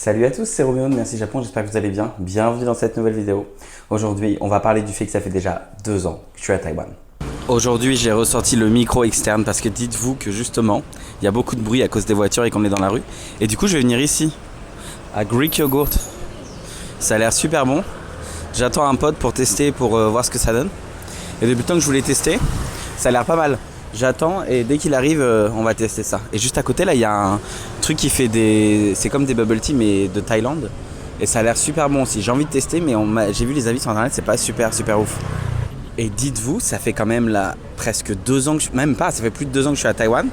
Salut à tous, c'est Roméo de Merci Japon, j'espère que vous allez bien. Bienvenue dans cette nouvelle vidéo. Aujourd'hui, on va parler du fait que ça fait déjà 2 ans que je suis à Taïwan. Aujourd'hui, j'ai ressorti le micro externe parce que dites-vous que justement, il y a beaucoup de bruit à cause des voitures et qu'on est dans la rue. Et du coup, je vais venir ici, à Greek Yogurt. Ça a l'air super bon. J'attends un pote pour tester, pour voir ce que ça donne. Et depuis le temps que je voulais tester, ça a l'air pas mal. J'attends et dès qu'il arrive, on va tester ça. Et juste à côté, là, il y a un truc qui fait des... C'est comme des bubble tea, mais de Thaïlande. Et ça a l'air super bon aussi. J'ai envie de tester, mais j'ai vu les avis sur internet, c'est pas super ouf. Et dites-vous, ça fait quand même là presque 2 ans que même pas, ça fait plus de 2 ans que je suis à Taïwan.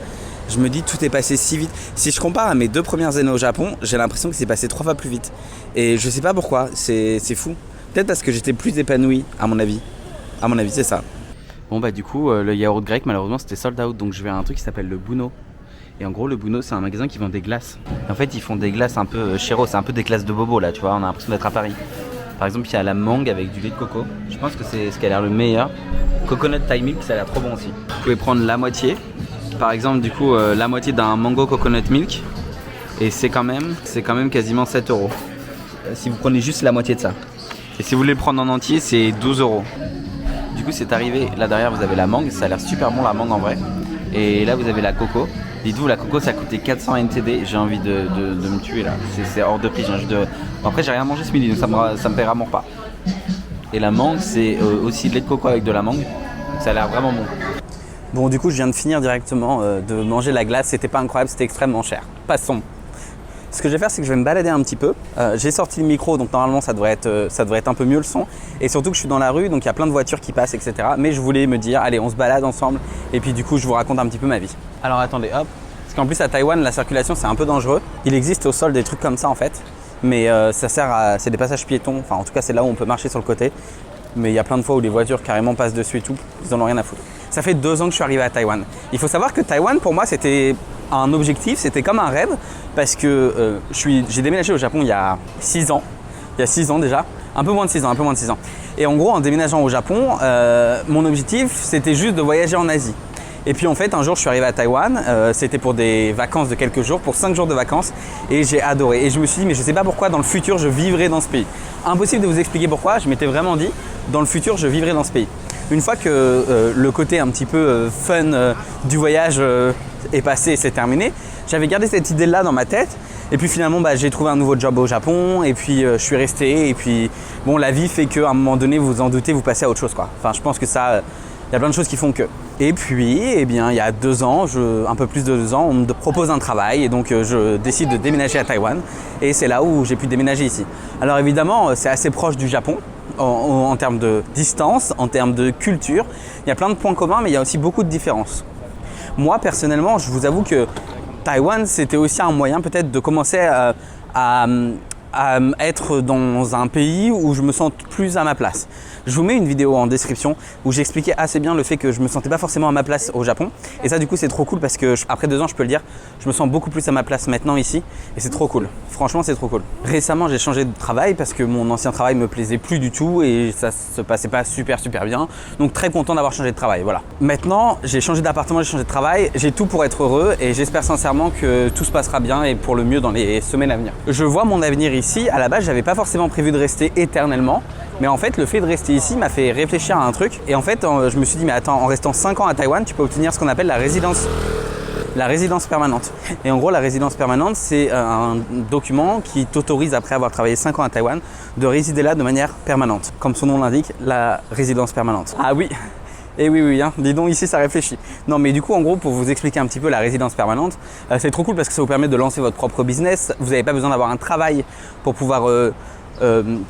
Je me dis, tout est passé si vite. Si je compare à mes 2 premières années au Japon, j'ai l'impression que c'est passé 3 fois plus vite. Et je sais pas pourquoi, c'est fou. Peut-être parce que j'étais plus épanoui, à mon avis. À mon avis, c'est ça. Bon bah du coup le yaourt grec malheureusement c'était sold out, donc je vais à un truc qui s'appelle le Buno. Et en gros le Buno c'est un magasin qui vend des glaces. Et en fait ils font des glaces un peu chéros, c'est un peu des glaces de bobo là, tu vois, on a l'impression d'être à Paris. Par exemple il y a la mangue avec du lait de coco, je pense que c'est ce qui a l'air le meilleur. Coconut Thai Milk, ça a l'air trop bon aussi. Vous pouvez prendre la moitié, par exemple du coup la moitié d'un mango coconut milk. Et c'est quand même quasiment 7 € si vous prenez juste la moitié de ça. Et si vous voulez le prendre en entier c'est 12 €. Du coup c'est arrivé, là derrière vous avez la mangue, ça a l'air super bon la mangue en vrai. Et là vous avez la coco. Dites-vous la coco ça a coûté 400 NTD, j'ai envie de me tuer là, c'est hors de prix. Après j'ai rien mangé ce midi donc ça me paiera mon repas. Et la mangue c'est aussi de lait de coco avec de la mangue, ça a l'air vraiment bon. Bon du coup je viens de finir directement de manger la glace, c'était pas incroyable, c'était extrêmement cher. Passons. Ce que je vais faire, c'est que je vais me balader un petit peu. J'ai sorti le micro, donc normalement ça devrait être un peu mieux le son. Et surtout que je suis dans la rue, donc il y a plein de voitures qui passent, etc. Mais je voulais me dire, allez, on se balade ensemble. Et puis du coup, je vous raconte un petit peu ma vie. Alors attendez, hop. Parce qu'en plus à Taïwan, la circulation c'est un peu dangereux. Il existe au sol des trucs comme ça en fait. Mais c'est des passages piétons. Enfin en tout cas, c'est là où on peut marcher sur le côté. Mais il y a plein de fois où les voitures carrément passent dessus et tout. Ils en ont rien à foutre. Ça fait 2 ans que je suis arrivé à Taïwan. Il faut savoir que Taïwan, pour moi, c'était un objectif, c'était comme un rêve. Parce que j'ai déménagé au Japon il y a 6 ans. Il y a 6 ans déjà. Un peu moins de 6 ans. Et en gros, en déménageant au Japon, mon objectif, c'était juste de voyager en Asie. Et puis en fait, un jour, je suis arrivé à Taïwan. C'était pour des vacances de quelques jours, pour 5 jours de vacances. Et j'ai adoré. Et je me suis dit, mais je ne sais pas pourquoi, dans le futur, je vivrai dans ce pays. Impossible de vous expliquer pourquoi. Je m'étais vraiment dit, dans le futur, je vivrai dans ce pays. Une fois que le côté un petit peu fun du voyage est passé et c'est terminé, j'avais gardé cette idée-là dans ma tête. Et puis finalement, j'ai trouvé un nouveau job au Japon et puis je suis resté. Et puis bon, la vie fait qu'à un moment donné, vous vous en doutez, vous passez à autre chose, quoi. Enfin, je pense que ça, il y a plein de choses qui font que. Et puis, eh bien, il y a 2 ans, un peu plus de 2 ans, on me propose un travail et donc je décide de déménager à Taïwan. Et c'est là où j'ai pu déménager ici. Alors évidemment, c'est assez proche du Japon. En termes de distance, en termes de culture, il y a plein de points communs, mais il y a aussi beaucoup de différences. Moi, personnellement, je vous avoue que Taïwan, c'était aussi un moyen peut-être de commencer à être dans un pays où je me sens plus à ma place. Je vous mets une vidéo en description où j'expliquais assez bien le fait que je me sentais pas forcément à ma place au Japon. Et ça du coup c'est trop cool parce que après 2 ans je peux le dire, je me sens beaucoup plus à ma place maintenant ici et c'est trop cool. Franchement c'est trop cool. Récemment j'ai changé de travail parce que mon ancien travail me plaisait plus du tout et ça se passait pas super bien. Donc très content d'avoir changé de travail, voilà. Maintenant j'ai changé d'appartement, j'ai changé de travail, j'ai tout pour être heureux et j'espère sincèrement que tout se passera bien et pour le mieux dans les semaines à venir. Je vois mon avenir ici, à la base j'avais pas forcément prévu de rester éternellement. Mais en fait, le fait de rester ici m'a fait réfléchir à un truc. Et en fait, je me suis dit, mais attends, en restant 5 ans à Taïwan, tu peux obtenir ce qu'on appelle la résidence permanente. Et en gros, la résidence permanente, c'est un document qui t'autorise, après avoir travaillé 5 ans à Taïwan, de résider là de manière permanente. Comme son nom l'indique, la résidence permanente. Ah oui. Et oui, hein. Dis donc ici ça réfléchit. Non mais du coup en gros pour vous expliquer un petit peu la résidence permanente, c'est trop cool parce que ça vous permet de lancer votre propre business. Vous n'avez pas besoin d'avoir un travail pour pouvoir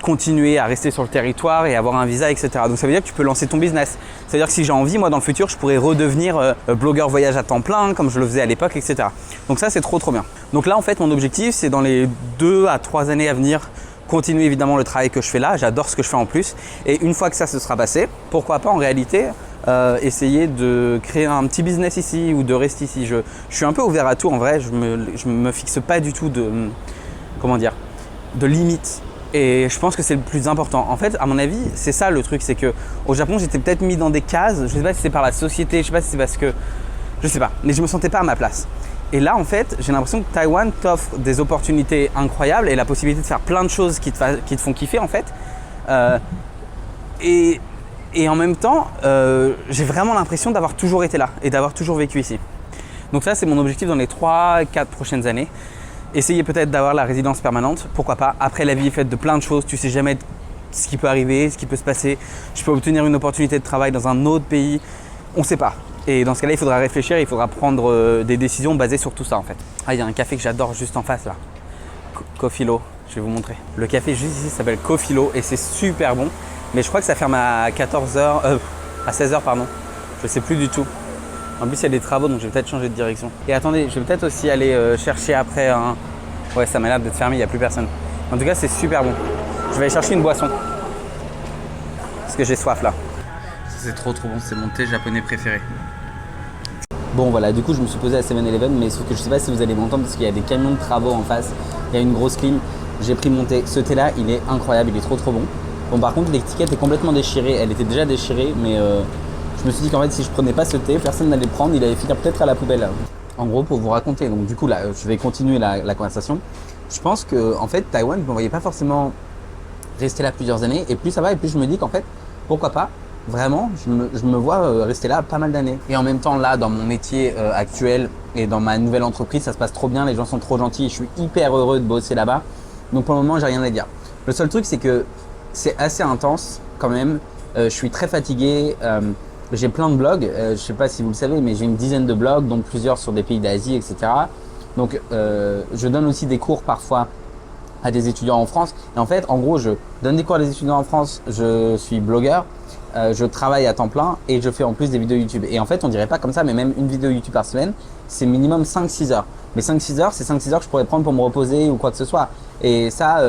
continuer à rester sur le territoire et avoir un visa, etc. Donc ça veut dire que tu peux lancer ton business. C'est-à-dire que si j'ai envie, moi dans le futur, je pourrais redevenir blogueur voyage à temps plein comme je le faisais à l'époque, etc. Donc ça c'est trop bien. Donc là en fait mon objectif c'est dans les 2 à 3 années à venir continuer évidemment le travail que je fais là. J'adore ce que je fais en plus. Et une fois que ça se sera passé, pourquoi pas en réalité essayer de créer un petit business ici ou de rester ici. Je suis un peu ouvert à tout en vrai. Je me fixe pas du tout de limites. Et je pense que c'est le plus important. En fait, à mon avis, c'est ça le truc, c'est que au Japon, j'étais peut-être mis dans des cases. Je sais pas si c'est par la société, je sais pas si c'est parce que, je sais pas, mais je me sentais pas à ma place. Et là, en fait, j'ai l'impression que Taïwan t'offre des opportunités incroyables et la possibilité de faire plein de choses qui te font kiffer, en fait. Et en même temps, j'ai vraiment l'impression d'avoir toujours été là et d'avoir toujours vécu ici. Donc ça, c'est mon objectif dans les 3-4 prochaines années. Essayer peut-être d'avoir la résidence permanente, pourquoi pas. Après, la vie est faite de plein de choses, tu sais jamais ce qui peut arriver, ce qui peut se passer. Je peux obtenir une opportunité de travail dans un autre pays, on ne sait pas. Et dans ce cas-là, il faudra réfléchir, il faudra prendre des décisions basées sur tout ça en fait. Ah, il y a un café que j'adore juste en face là. Cofilo, je vais vous montrer. Le café juste ici s'appelle Cofilo et c'est super bon. Mais je crois que ça ferme à 14h, à 16h pardon. Je sais plus du tout. En plus, il y a des travaux, donc je vais peut-être changer de direction. Et attendez, je vais peut-être aussi aller chercher après un... Ouais, ça m'a l'air d'être fermé, il n'y a plus personne. En tout cas, c'est super bon. Je vais aller chercher une boisson. Parce que j'ai soif là. C'est trop bon, c'est mon thé japonais préféré. Bon voilà, du coup je me suis posé à 7-Eleven, mais sauf que je sais pas si vous allez m'entendre parce qu'il y a des camions de travaux en face. Il y a une grosse clim. J'ai pris mon thé. Ce thé là, il est incroyable, il est trop bon. Bon par contre, l'étiquette est complètement déchirée. Elle était déjà déchirée, mais je me suis dit qu'en fait si je prenais pas ce thé, personne n'allait le prendre. Il allait finir peut-être à la poubelle. En gros, pour vous raconter, donc du coup là, je vais continuer la conversation. Je pense que en fait, Taïwan, je ne me voyais pas forcément rester là plusieurs années. Et plus ça va, et plus je me dis qu'en fait, pourquoi pas. Vraiment, je me vois rester là pas mal d'années. Et en même temps, là, dans mon métier actuel et dans ma nouvelle entreprise, ça se passe trop bien, les gens sont trop gentils, je suis hyper heureux de bosser là-bas. Donc pour le moment, j'ai rien à dire. Le seul truc, c'est que c'est assez intense quand même. Je suis très fatigué. J'ai plein de blogs. Je sais pas si vous le savez, mais j'ai une dizaine de blogs, donc plusieurs sur des pays d'Asie, etc. Donc je donne aussi des cours parfois à des étudiants en France. Et en fait, en gros, je donne des cours à des étudiants en France. Je suis blogueur. Je travaille à temps plein et je fais en plus des vidéos YouTube. Et en fait, on dirait pas comme ça, mais même une vidéo YouTube par semaine, c'est minimum 5-6 heures. Mais 5-6 heures, c'est 5-6 heures que je pourrais prendre pour me reposer ou quoi que ce soit. Et ça,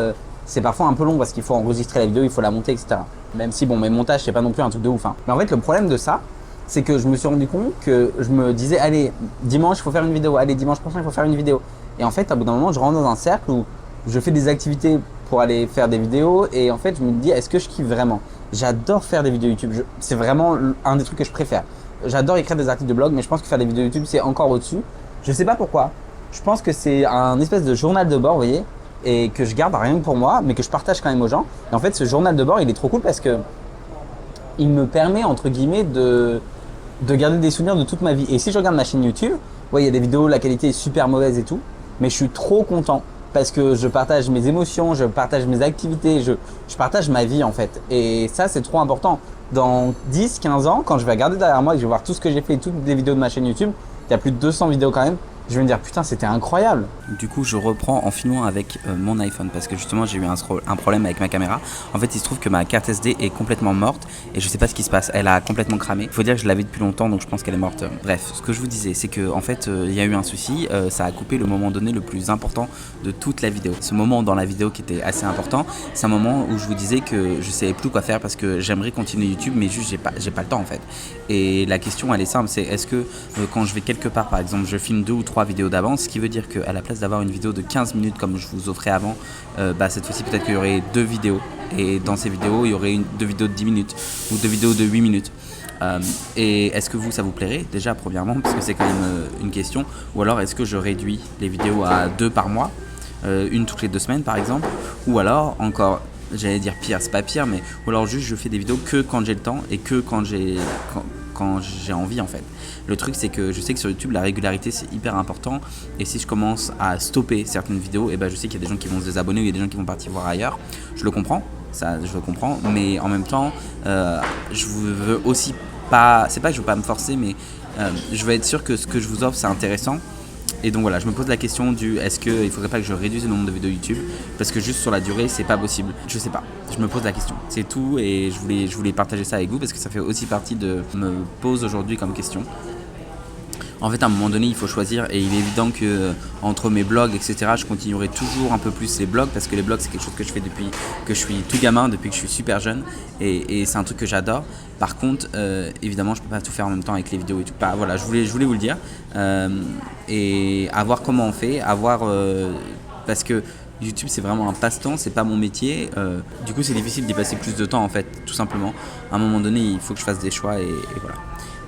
c'est parfois un peu long parce qu'il faut enregistrer la vidéo, il faut la monter, etc. Même si, bon, mes montages, c'est pas non plus un truc de ouf. Hein. Mais en fait, le problème de ça, c'est que je me suis rendu compte que je me disais, allez, dimanche, il faut faire une vidéo. Allez, dimanche prochain, il faut faire une vidéo. Et en fait, à bout d'un moment, je rentre dans un cercle où je fais des activités pour aller faire des vidéos et en fait, je me dis, est-ce que je kiffe vraiment ? J'adore faire des vidéos YouTube, c'est vraiment un des trucs que je préfère. J'adore écrire des articles de blog, mais je pense que faire des vidéos YouTube, c'est encore au-dessus. Je sais pas pourquoi. Je pense que c'est un espèce de journal de bord, vous voyez, et que je garde rien que pour moi, mais que je partage quand même aux gens. Et en fait, ce journal de bord, il est trop cool parce que il me permet, entre guillemets, de garder des souvenirs de toute ma vie. Et si je regarde ma chaîne YouTube, ouais, il y a des vidéos, la qualité est super mauvaise et tout, mais je suis trop content. Parce que je partage mes émotions, je partage mes activités, je partage ma vie en fait. Et ça, c'est trop important. Dans 10-15 ans, quand je vais regarder derrière moi et que je vais voir tout ce que j'ai fait, toutes les vidéos de ma chaîne YouTube, il y a plus de 200 vidéos quand même, je vais me dire putain, c'était incroyable. Du coup, je reprends en filmant avec mon iPhone parce que justement, j'ai eu un problème avec ma caméra. En fait, il se trouve que ma carte SD est complètement morte et je sais pas ce qui se passe. Elle a complètement cramé. Il faut dire que je l'avais depuis longtemps, donc je pense qu'elle est morte. Bref, ce que je vous disais, c'est que en fait, il y a eu un souci. Ça a coupé le moment donné le plus important de toute la vidéo. Ce moment dans la vidéo qui était assez important, c'est un moment où je vous disais que je savais plus quoi faire parce que j'aimerais continuer YouTube, mais juste j'ai pas le temps en fait. Et la question, elle est simple, c'est est-ce que quand je vais quelque part, par exemple, je filme 2 ou 3 vidéos d'avance, ce qui veut dire qu'à la place d'avoir une vidéo de 15 minutes comme je vous offrais avant, cette fois-ci peut-être qu'il y aurait 2 vidéos et dans ces vidéos il y aurait 2 vidéos de 10 minutes ou 2 vidéos de 8 minutes. Et est-ce que ça vous plairait déjà premièrement parce que c'est quand même une question, ou alors est-ce que je réduis les vidéos à 2 par mois, une toutes les 2 semaines par exemple, ou alors encore, j'allais dire pire, c'est pas pire, mais ou alors juste je fais des vidéos que quand j'ai le temps et que quand j'ai envie en fait. Le truc c'est que je sais que sur YouTube la régularité c'est hyper important et si je commence à stopper certaines vidéos, et ben je sais qu'il y a des gens qui vont se désabonner ou il y a des gens qui vont partir voir ailleurs. Je le comprends, ça je le comprends, mais en même temps je veux aussi pas, c'est pas que je veux pas me forcer, mais je veux être sûr que ce que je vous offre c'est intéressant. Et donc voilà, je me pose la question du est-ce qu'il faudrait pas que je réduise le nombre de vidéos YouTube parce que juste sur la durée c'est pas possible. Je sais pas, je me pose la question, c'est tout et je voulais partager ça avec vous parce que ça fait aussi partie de me pose aujourd'hui comme question. En fait, à un moment donné, il faut choisir et il est évident que entre mes blogs, etc., je continuerai toujours un peu plus les blogs parce que les blogs, c'est quelque chose que je fais depuis que je suis tout gamin, depuis que je suis super jeune et c'est un truc que j'adore. Par contre, évidemment, je peux pas tout faire en même temps avec les vidéos et tout. Bah, voilà, je voulais vous le dire et à voir comment on fait, parce que YouTube c'est vraiment un passe-temps, c'est pas mon métier. Du coup, c'est difficile d'y passer plus de temps en fait, tout simplement. À un moment donné, il faut que je fasse des choix et voilà.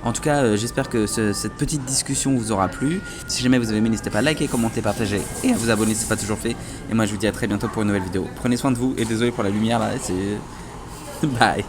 En tout cas, j'espère que cette petite discussion vous aura plu. Si jamais vous avez aimé, n'hésitez pas à liker, commenter, partager et à vous abonner si ce n'est pas toujours fait. Et moi, je vous dis à très bientôt pour une nouvelle vidéo. Prenez soin de vous et désolé pour la lumière là, c'est... Bye.